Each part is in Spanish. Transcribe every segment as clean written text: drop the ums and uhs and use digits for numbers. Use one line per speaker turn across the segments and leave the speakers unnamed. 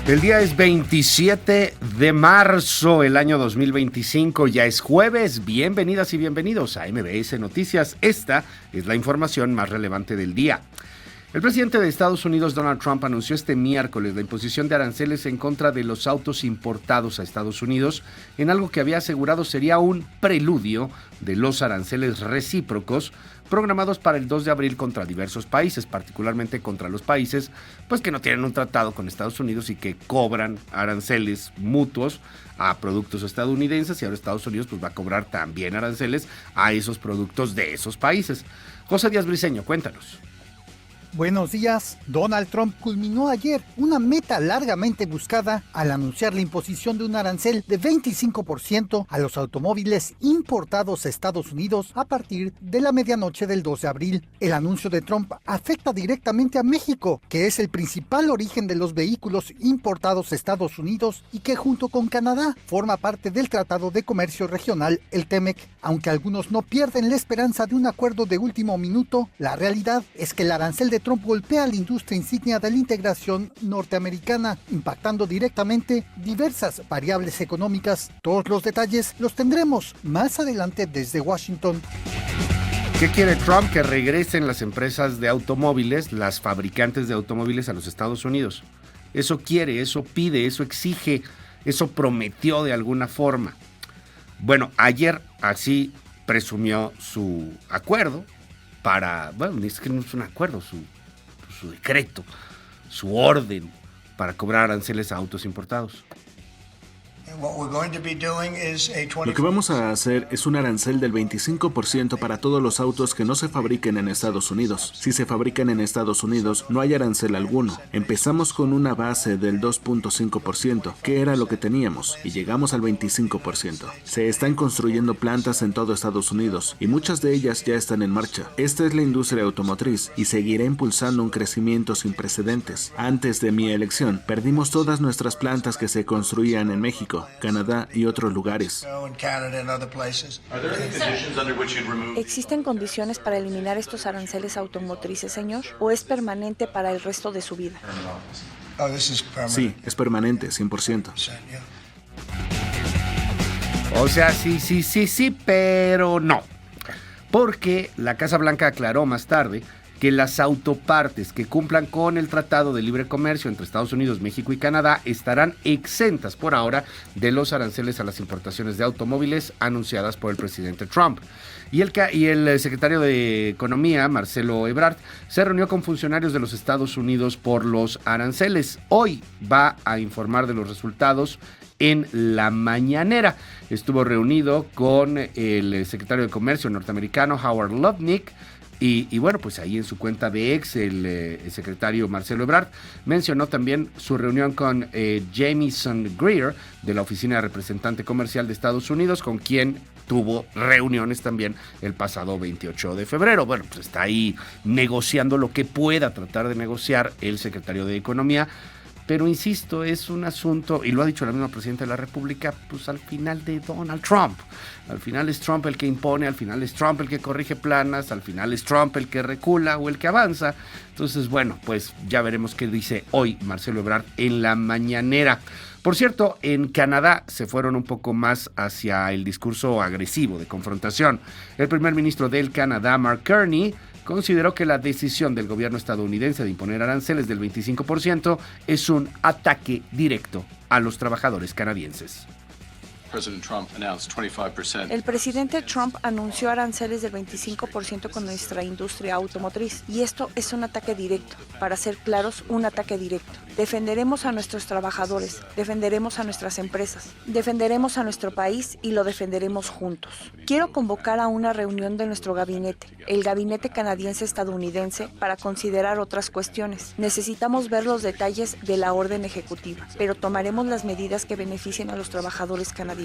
El día es 27 de marzo, el año 2025, ya es jueves. Bienvenidas y bienvenidos a MBS Noticias. Esta es la información más relevante del día. El presidente de Estados Unidos, Donald Trump, anunció este miércoles la imposición de aranceles en contra de los autos importados a Estados Unidos, en algo que había asegurado sería un preludio de los aranceles recíprocos programados para el 2 de abril contra diversos países, particularmente contra los países pues que no tienen un tratado con Estados Unidos y que cobran aranceles mutuos a productos estadounidenses, y ahora Estados Unidos pues va a cobrar también aranceles a esos productos de esos países. José Díaz Briceño, cuéntanos.
Buenos días. Donald Trump culminó ayer una meta largamente buscada al anunciar la imposición de un arancel de 25% a los automóviles importados a Estados Unidos a partir de la medianoche del 2 de abril. El anuncio de Trump afecta directamente a México, que es el principal origen de los vehículos importados a Estados Unidos y que junto con Canadá forma parte del Tratado de Comercio Regional, el TEMEC. Aunque algunos no pierden la esperanza de un acuerdo de último minuto, la realidad es que el arancel de Trump golpea a la industria insignia de la integración norteamericana, impactando directamente diversas variables económicas. Todos los detalles los tendremos más adelante desde Washington.
¿Qué quiere Trump? Que regresen las empresas de automóviles, las fabricantes de automóviles a los Estados Unidos. Eso quiere, eso pide, eso exige, eso prometió de alguna forma. Bueno, ayer así presumió su acuerdo es que no es un acuerdo, su decreto, su orden para cobrar aranceles a autos importados.
Lo que vamos a hacer es un arancel del 25% para todos los autos que no se fabriquen en Estados Unidos. Si se fabrican en Estados Unidos, no hay arancel alguno. Empezamos con una base del 2.5%, que era lo que teníamos, y llegamos al 25%. Se están construyendo plantas en todo Estados Unidos, y muchas de ellas ya están en marcha. Esta es la industria automotriz, y seguirá impulsando un crecimiento sin precedentes. Antes de mi elección, perdimos todas nuestras plantas que se construían en México, Canadá y otros lugares.
¿Existen condiciones para eliminar estos aranceles automotrices, señor? ¿O es permanente para el resto de su vida?
Sí, es permanente, 100%.
O sea, sí, pero no. Porque la Casa Blanca aclaró más tarde que las autopartes que cumplan con el Tratado de Libre Comercio entre Estados Unidos, México y Canadá estarán exentas por ahora de los aranceles a las importaciones de automóviles anunciadas por el presidente Trump. Y el secretario de Economía, Marcelo Ebrard, se reunió con funcionarios de los Estados Unidos por los aranceles. Hoy va a informar de los resultados en la mañanera. Estuvo reunido con el secretario de Comercio norteamericano, Howard Lutnick. Y bueno, pues ahí en su cuenta de ex, el secretario Marcelo Ebrard mencionó también su reunión con Jamieson Greer, de la Oficina de Representante Comercial de Estados Unidos, con quien tuvo reuniones también el pasado 28 de febrero. Bueno, pues está ahí negociando lo que pueda tratar de negociar el secretario de Economía. Pero insisto, es un asunto, y lo ha dicho la misma presidenta de la República, pues al final de Donald Trump. Al final es Trump el que impone, al final es Trump el que corrige planas, al final es Trump el que recula o el que avanza. Entonces, bueno, pues ya veremos qué dice hoy Marcelo Ebrard en la mañanera. Por cierto, en Canadá se fueron un poco más hacia el discurso agresivo de confrontación. El primer ministro del Canadá, Mark Carney, consideró que la decisión del gobierno estadounidense de imponer aranceles del 25% es un ataque directo a los trabajadores canadienses.
El presidente Trump anunció aranceles del 25% con nuestra industria automotriz, y esto es un ataque directo. Para ser claros, un ataque directo. Defenderemos a nuestros trabajadores, defenderemos a nuestras empresas, defenderemos a nuestro país y lo defenderemos juntos. Quiero convocar a una reunión de nuestro gabinete, el gabinete canadiense-estadounidense, para considerar otras cuestiones. Necesitamos ver los detalles de la orden ejecutiva, pero tomaremos las medidas que beneficien a los trabajadores canadienses.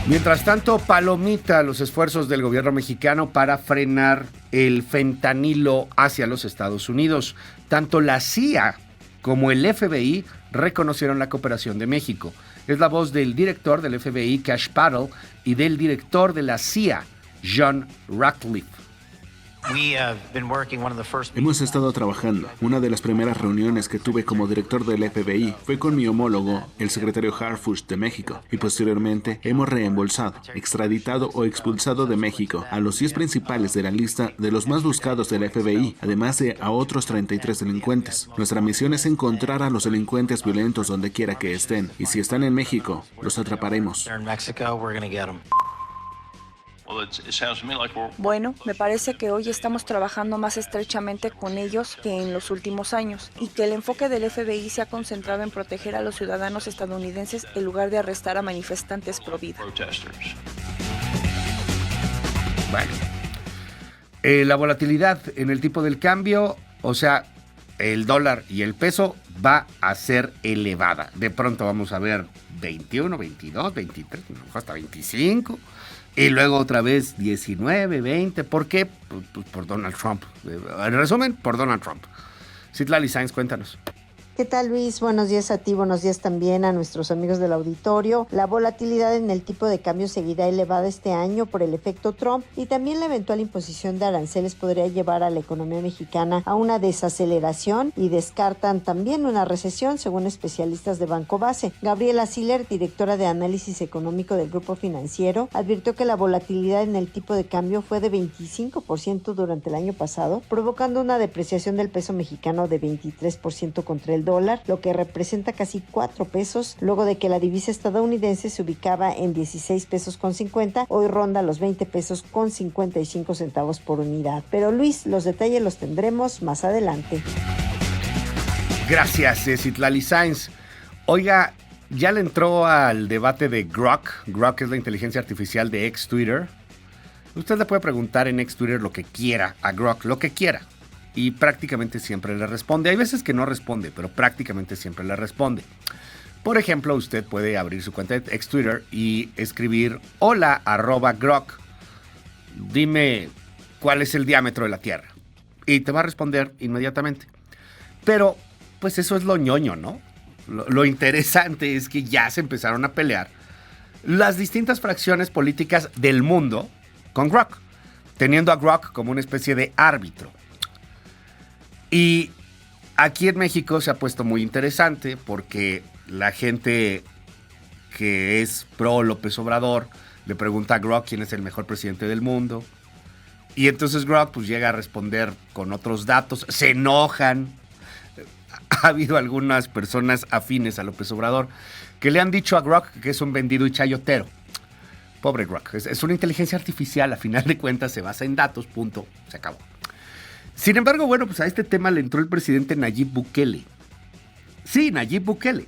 Mientras tanto, palomita los esfuerzos del gobierno mexicano para frenar el fentanilo hacia los Estados Unidos. Tanto la CIA como el FBI reconocieron la cooperación de México. Es la voz del director del FBI, Kash Patel, y del director de la CIA, John Ratcliffe.
Hemos estado trabajando. Una de las primeras reuniones que tuve como director del FBI fue con mi homólogo, el secretario Harfuch de México, y posteriormente hemos reembolsado, extraditado o expulsado de México a los 10 principales de la lista de los más buscados del FBI, además de a otros 33 delincuentes. Nuestra misión es encontrar a los delincuentes violentos donde quiera que estén, y si están en México, los atraparemos.
Bueno, me parece que hoy estamos trabajando más estrechamente con ellos que en los últimos años y que el enfoque del FBI se ha concentrado en proteger a los ciudadanos estadounidenses en lugar de arrestar a manifestantes pro vida.
Bueno, la volatilidad en el tipo del cambio, o sea, el dólar y el peso va a ser elevada. De pronto vamos a ver 21, 22, 23, hasta 25. Y luego otra vez 19, 20. ¿Por qué? Pues por Donald Trump. En resumen, por Donald Trump. Citlali Sáenz, cuéntanos.
¿Qué tal, Luis? Buenos días a ti, buenos días también a nuestros amigos del auditorio. La volatilidad en el tipo de cambio seguirá elevada este año por el efecto Trump y también la eventual imposición de aranceles podría llevar a la economía mexicana a una desaceleración y descartan también una recesión, según especialistas de Banco Base. Gabriela Siller, directora de análisis económico del Grupo Financiero, advirtió que la volatilidad en el tipo de cambio fue de 25% durante el año pasado, provocando una depreciación del peso mexicano de 23% contra el dólar, lo que representa casi 4 pesos, luego de que la divisa estadounidense se ubicaba en 16 pesos con 50, hoy ronda los 20 pesos con 55 centavos por unidad. Pero Luis, los detalles los tendremos más adelante.
Gracias, Citlali Sáenz. Oiga, ya le entró al debate de Grok. Grok es la inteligencia artificial de ex Twitter. Usted le puede preguntar en ex Twitter lo que quiera a Grok, lo que quiera. Y prácticamente siempre le responde. Hay veces que no responde, pero prácticamente siempre le responde. Por ejemplo, usted puede abrir su cuenta de ex Twitter y escribir hola @Grok. Dime cuál es el diámetro de la Tierra. Y te va a responder inmediatamente. Pero, pues eso es lo ñoño, ¿no? Lo interesante es que ya se empezaron a pelear las distintas fracciones políticas del mundo con Grok, teniendo a Grok como una especie de árbitro. Y aquí en México se ha puesto muy interesante porque la gente que es pro López Obrador le pregunta a Grok quién es el mejor presidente del mundo. Y entonces Grok pues llega a responder con otros datos, se enojan. Ha habido algunas personas afines a López Obrador que le han dicho a Grok que es un vendido y chayotero. Pobre Grok, es una inteligencia artificial, a final de cuentas se basa en datos, punto, se acabó. Sin embargo, bueno, pues a este tema le entró el presidente Nayib Bukele. Sí, Nayib Bukele.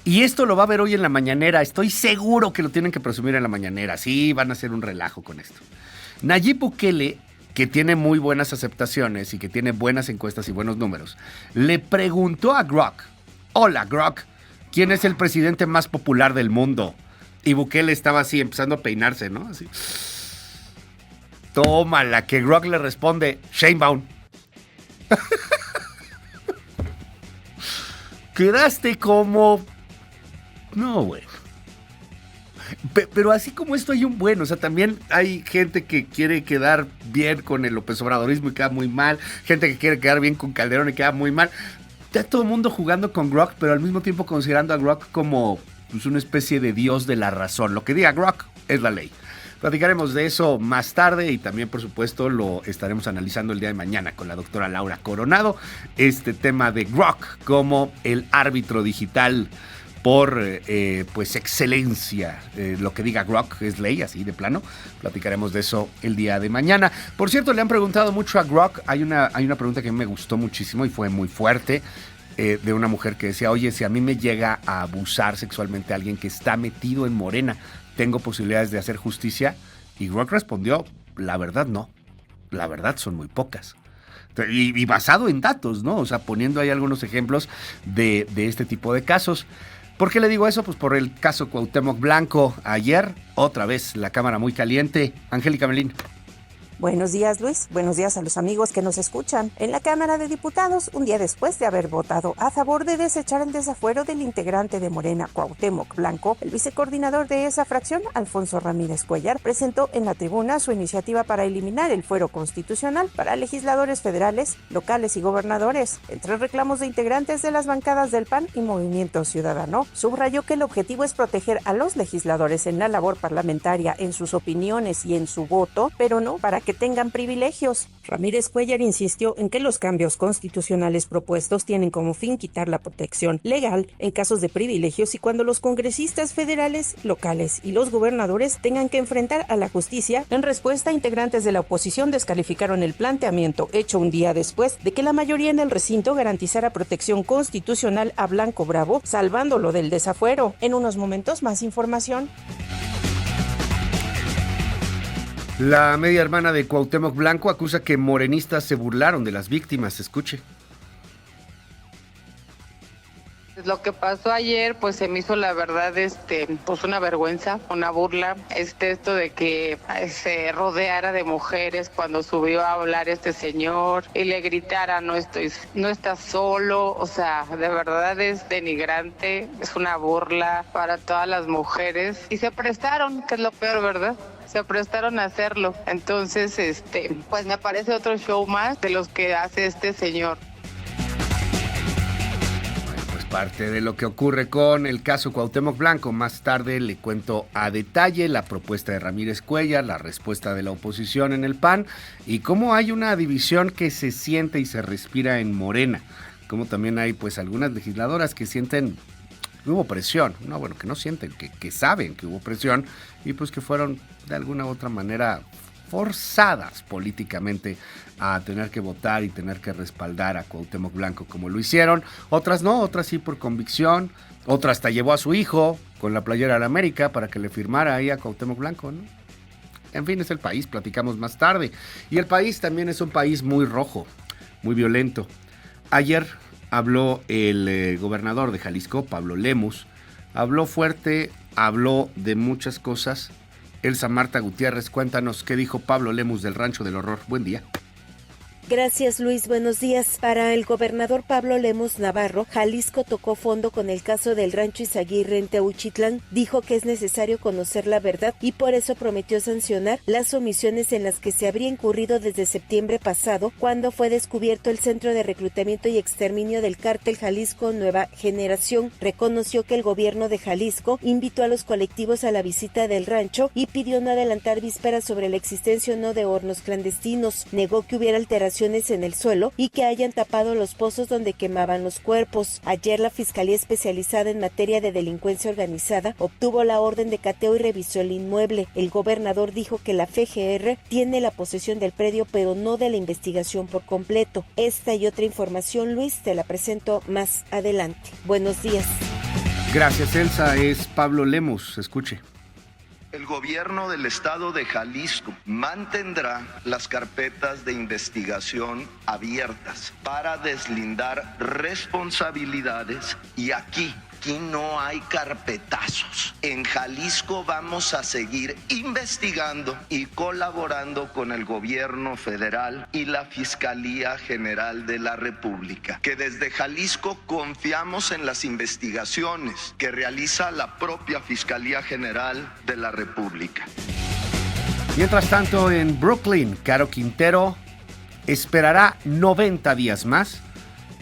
Y esto lo va a ver hoy en la mañanera. Estoy seguro que lo tienen que presumir en la mañanera. Sí, van a hacer un relajo con esto. Nayib Bukele, que tiene muy buenas aceptaciones y que tiene buenas encuestas y buenos números, le preguntó a Grok, hola Grok, ¿quién es el presidente más popular del mundo? Y Bukele estaba así, empezando a peinarse, ¿no? Así. Tómala, que Grok le responde, Sheinbaum. Quedaste como... No, güey. Pero así como esto hay un bueno, o sea, también hay gente que quiere quedar bien con el López Obradorismo y queda muy mal, gente que quiere quedar bien con Calderón y queda muy mal. Está todo el mundo jugando con Grok, pero al mismo tiempo considerando a Grok como pues, una especie de dios de la razón. Lo que diga Grok es la ley. Platicaremos de eso más tarde y también, por supuesto, lo estaremos analizando el día de mañana con la doctora Laura Coronado. Este tema de Grok como el árbitro digital por pues excelencia. Lo que diga Grok es ley, así de plano. Platicaremos de eso el día de mañana. Por cierto, le han preguntado mucho a Grok. Hay una pregunta que me gustó muchísimo y fue muy fuerte. De una mujer que decía, oye, si a mí me llega a abusar sexualmente a alguien que está metido en Morena, ¿tengo posibilidades de hacer justicia? Y Grok respondió, la verdad no. La verdad son muy pocas. Y basado en datos, ¿no? O sea, poniendo ahí algunos ejemplos de este tipo de casos. ¿Por qué le digo eso? Pues por el caso Cuauhtémoc Blanco. Ayer, otra vez, la cámara muy caliente. Angélica Melín.
Buenos días, Luis. Buenos días a los amigos que nos escuchan. En la Cámara de Diputados, un día después de haber votado a favor de desechar el desafuero del integrante de Morena, Cuauhtémoc Blanco, el vicecoordinador de esa fracción, Alfonso Ramírez Cuellar, presentó en la tribuna su iniciativa para eliminar el fuero constitucional para legisladores federales, locales y gobernadores. Entre reclamos de integrantes de las bancadas del PAN y Movimiento Ciudadano, subrayó que el objetivo es proteger a los legisladores en la labor parlamentaria, en sus opiniones y en su voto, pero no para que tengan privilegios. Ramírez Cuellar insistió en que los cambios constitucionales propuestos tienen como fin quitar la protección legal en casos de privilegios y cuando los congresistas federales, locales y los gobernadores tengan que enfrentar a la justicia. En respuesta, integrantes de la oposición descalificaron el planteamiento hecho un día después de que la mayoría en el recinto garantizara protección constitucional a Blanco Bravo, salvándolo del desafuero. En unos momentos, más información.
La media hermana de Cuauhtémoc Blanco acusa que morenistas se burlaron de las víctimas. Escuche.
Lo que pasó ayer, pues se me hizo la verdad, pues una vergüenza, una burla, esto de que se rodeara de mujeres cuando subió a hablar este señor y le gritara no estás solo, o sea, de verdad es denigrante, es una burla para todas las mujeres y se prestaron, que es lo peor, ¿verdad? Se prestaron a hacerlo, entonces, pues me parece otro show más de los que hace este señor.
Parte de lo que ocurre con el caso Cuauhtémoc Blanco. Más tarde le cuento a detalle la propuesta de Ramírez Cuellar, la respuesta de la oposición en el PAN y cómo hay una división que se siente y se respira en Morena. Como también hay pues algunas legisladoras que sienten que hubo presión, no, bueno, que no sienten, que saben que hubo presión y pues que fueron de alguna u otra manera forzadas políticamente a tener que votar y tener que respaldar a Cuauhtémoc Blanco como lo hicieron. Otras no, otras sí por convicción, otra hasta llevó a su hijo con la playera de la América para que le firmara ahí a Cuauhtémoc Blanco, ¿no? En fin, es el país, platicamos más tarde. Y el país también es un país muy rojo, muy violento. Ayer habló el gobernador de Jalisco, Pablo Lemus, habló fuerte, habló de muchas cosas. Elsa Marta Gutiérrez, cuéntanos qué dijo Pablo Lemus del Rancho del Horror. Buen día.
Gracias, Luis. Buenos días. Para el gobernador Pablo Lemus Navarro, Jalisco tocó fondo con el caso del Rancho Izaguirre en Teuchitlán. Dijo que es necesario conocer la verdad y por eso prometió sancionar las omisiones en las que se habría incurrido desde septiembre pasado, cuando fue descubierto el centro de reclutamiento y exterminio del cártel Jalisco Nueva Generación. Reconoció que el gobierno de Jalisco invitó a los colectivos a la visita del rancho y pidió no adelantar vísperas sobre la existencia o no de hornos clandestinos. Negó que hubiera alteraciones en el suelo y que hayan tapado los pozos donde quemaban los cuerpos. Ayer la Fiscalía Especializada en Materia de Delincuencia Organizada obtuvo la orden de cateo y revisó el inmueble. El gobernador dijo que la FGR tiene la posesión del predio, pero no de la investigación por completo. Esta y otra información, Luis, te la presento más adelante. Buenos días.
Gracias, Elsa. Es Pablo Lemus. Escuche.
El gobierno del estado de Jalisco mantendrá las carpetas de investigación abiertas para deslindar responsabilidades y aquí no hay carpetazos. En Jalisco vamos a seguir investigando y colaborando con el gobierno federal y la Fiscalía General de la República, que desde Jalisco confiamos en las investigaciones que realiza la propia Fiscalía General de la República.
Mientras tanto, en Brooklyn, Caro Quintero esperará 90 días más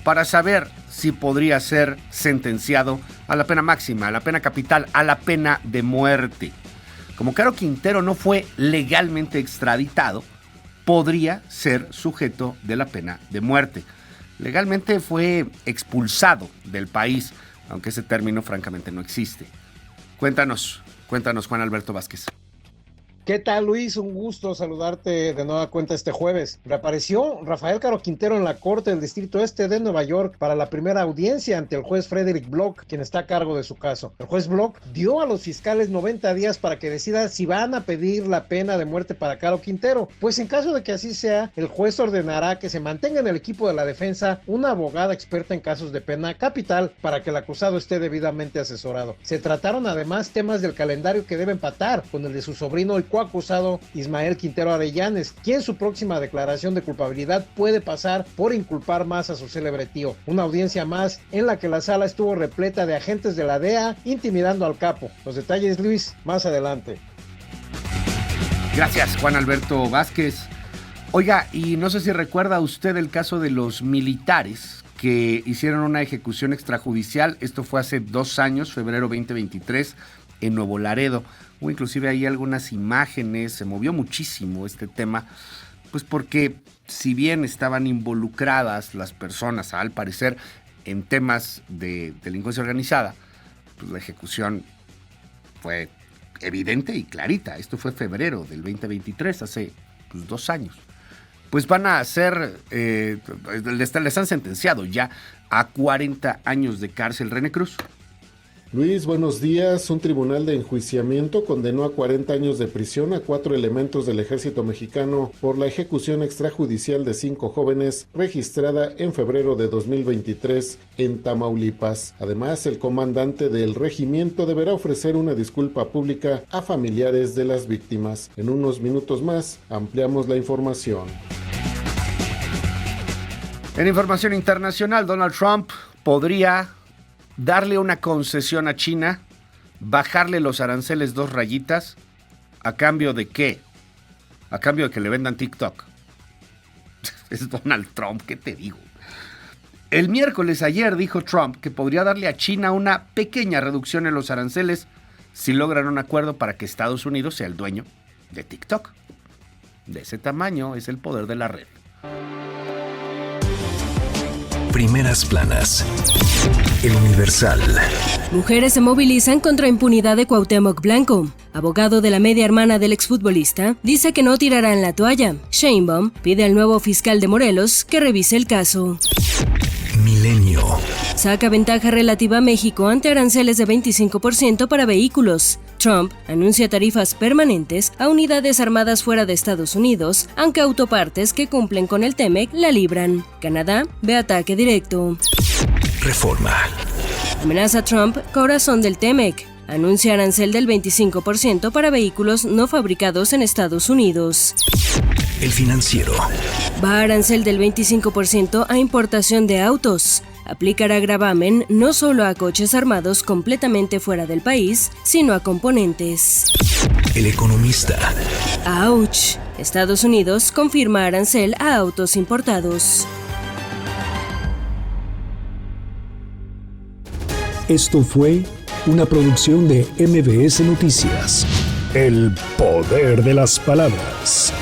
para saber si podría ser sentenciado a la pena máxima, a la pena capital, a la pena de muerte. Como Caro Quintero no fue legalmente extraditado, podría ser sujeto de la pena de muerte. Legalmente fue expulsado del país, aunque ese término francamente no existe. Cuéntanos, Juan Alberto Vázquez.
¿Qué tal, Luis? Un gusto saludarte de nueva cuenta este jueves. Reapareció Rafael Caro Quintero en la Corte del Distrito Este de Nueva York para la primera audiencia ante el juez Frederick Block, quien está a cargo de su caso. El juez Block dio a los fiscales 90 días para que decidan si van a pedir la pena de muerte para Caro Quintero. Pues en caso de que así sea, el juez ordenará que se mantenga en el equipo de la defensa una abogada experta en casos de pena capital para que el acusado esté debidamente asesorado. Se trataron además temas del calendario que debe empatar con el de su sobrino, el coacusado Ismael Quintero Arellanes, quien su próxima declaración de culpabilidad puede pasar por inculpar más a su célebre tío. Una audiencia más en la que la sala estuvo repleta de agentes de la DEA intimidando al capo. Los detalles, Luis, más adelante.
Gracias, Juan Alberto Vázquez. Oiga, y no sé si recuerda usted el caso de los militares que hicieron una ejecución extrajudicial. Esto fue hace 2 años, febrero 2023, en Nuevo Laredo. Hubo inclusive ahí algunas imágenes, se movió muchísimo este tema, pues porque si bien estaban involucradas las personas, al parecer, en temas de delincuencia organizada, pues la ejecución fue evidente y clarita. Esto fue febrero del 2023, hace 2 años. Pues van a ser, les han sentenciado ya a 40 años de cárcel. René Cruz.
Luis, buenos días. Un tribunal de enjuiciamiento condenó a 40 años de prisión a 4 elementos del ejército mexicano por la ejecución extrajudicial de 5 jóvenes registrada en febrero de 2023 en Tamaulipas. Además, el comandante del regimiento deberá ofrecer una disculpa pública a familiares de las víctimas. En unos minutos más ampliamos la información.
En información internacional, Donald Trump podría darle una concesión a China, bajarle los aranceles 2 rayitas, ¿a cambio de qué? A cambio de que le vendan TikTok. Es Donald Trump, ¿qué te digo? El miércoles ayer dijo Trump que podría darle a China una pequeña reducción en los aranceles si logran un acuerdo para que Estados Unidos sea el dueño de TikTok. De ese tamaño es el poder de la red.
Primeras planas. El Universal.
Mujeres se movilizan contra impunidad de Cuauhtémoc Blanco. Abogado de la media hermana del exfutbolista, dice que no tirarán la toalla. Sheinbaum pide al nuevo fiscal de Morelos que revise el caso.
Milenio.
Saca ventaja relativa a México ante aranceles de 25% para vehículos. Trump anuncia tarifas permanentes a unidades armadas fuera de Estados Unidos, aunque autopartes que cumplen con el TEMEC la libran. Canadá ve ataque directo.
Reforma.
Amenaza Trump corazón del TEMEC. Anuncia arancel del 25% para vehículos no fabricados en Estados Unidos.
El Financiero.
Va arancel del 25% a importación de autos. Aplicará gravamen no solo a coches armados completamente fuera del país, sino a componentes.
El Economista.
¡Auch! Estados Unidos confirma arancel a autos importados.
Esto fue una producción de MBS Noticias. El poder de las palabras.